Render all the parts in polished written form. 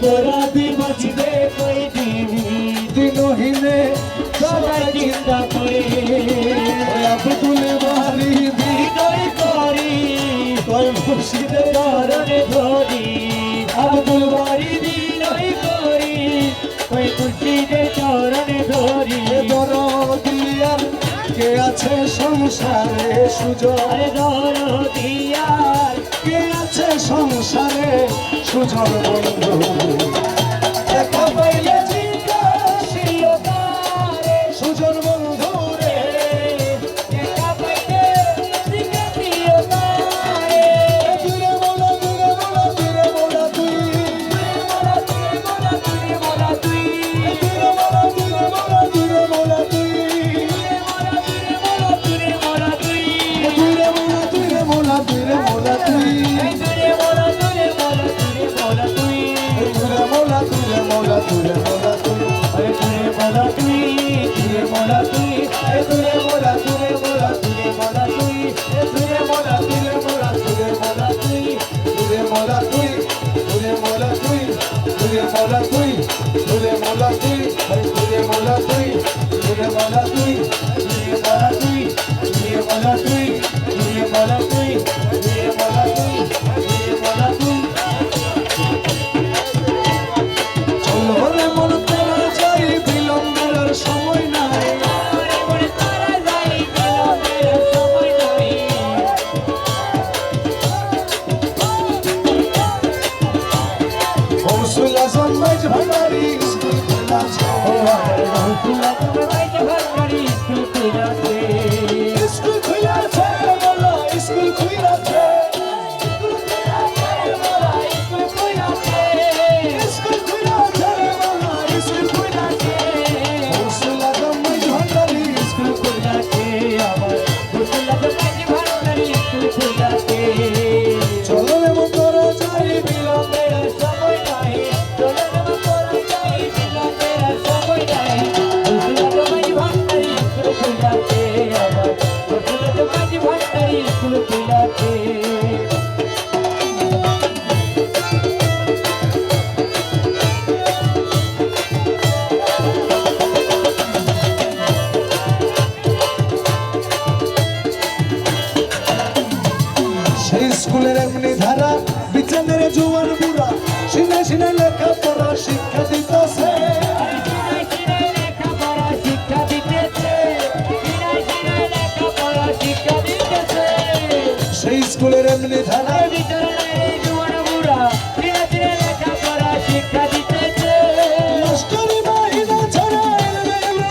নিরপরাধী বাঁচবে কয়দিন দিনহীনে সবাই চিন্তা করে আব্দুল বাড়ি বিনয় করি কয় মুর্শিদের চরণে ধরি আব্দুল বাড়ি বিনয় করি কয় মুর্শিদের চরণে ধরি দরদিয়ার কে আছে সংসারে সুজন দরদিয়ার কে আছে সংসারে সুজন বন্ধু দেখা পাইলে সুজন বন্ধু রে দেখা পাইলে দূরে মোলা দূরে মোলা দূরে মোলা তুই দূরে মোলা তুই দূরে মোলা দূরে মোলা তুই দূরে মোলা দূরে মোলা দূরে মোলা তুই দূরে মোলা দূরে মোলা তুই দূরে মোলা দূরে মোলা দূরে মোলা তুই আরে দূরে মোলা তুই দূরে মোলা তুই আরে দূরে মোলা দূরে মোলা দূরে মোলা তুই দূরে মোলা দূরে মোলা দূরে মোলা তুই দূরে মোলা তুই দূরে মোলা তুই দূরে মোলা তুই দূরে মোলা তুই আরে দূরে মোলা তুই দূরে মোলা তুই দূরে মোলা তুই দূরে মোলা তুই দূরে মোলা তুই দূরে মোলা তুই দূরে মোলা তুই চলো রে মন তোরা যাই বিলম্বের সময় নাই গৌসুল আজম মাঝ ভান্ডারি স্কুল খুলেছে গৌসুল আজম মাঝ ভান্ডারি স্কুল খুলেছে স্কুল খুলেছে বলো স্কুল খুলেছে স্কুল খুলেছে বলো স্কুল খুলেছে গৌসুল আজম মাঝ ভান্ডারি স্কুল খুলেছে আমার গৌসুল আজম মাঝ ভান্ডারি স্কুল খুলেছে চলো রে মন তোরা যাই বিলম্বের সময় নাই চলো রে মন তোরা যাই বিলম্বের সময় নাই গৌসুল আজম মাঝ ভান্ডারি স্কুল খুলেছে আমার গৌসুল আজম মাঝ ভান্ডারি স্কুল খুলেছে সেই স্কুলের এমনি ধারা বিচ্ছেদের জোয়ান বুড়া সিনে সিনে লেখা পড়া শিক্ষা দিতেছে সেই স্কুলের এমনি ধারা মাস্টারি বাহিনা ছাড়া এলবে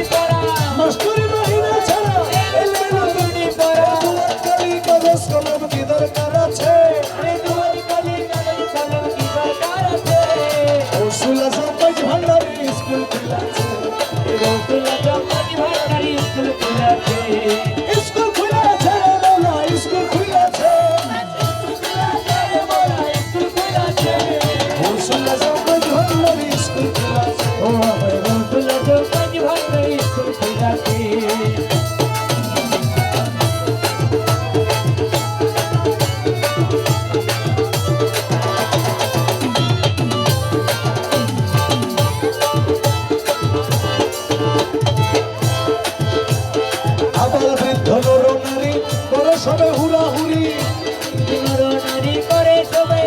পড়া মাস্টারি বাহিনা ছাড়া এলবে পড়া কালি কাগজ কলম কি দরকার আছে গৌসুল আজম মাঝ ভান্ডারি স্কুল খুলেছে গৌসুল আজম মাঝ ভান্ডারি স্কুল খুলেছে স্কুল খুলেছে রে মোলা স্কুল খুলেছে গৌসুল আজম মাঝ ভান্ডারি স্কুল খুলেছে ও আমার গৌসুল আজম মাঝ ভান্ডারি স্কুল খুলেছে আবার বৃদ্ধ নর নারী করে সবে হুড়াহুড়ি নর নারী করে সবে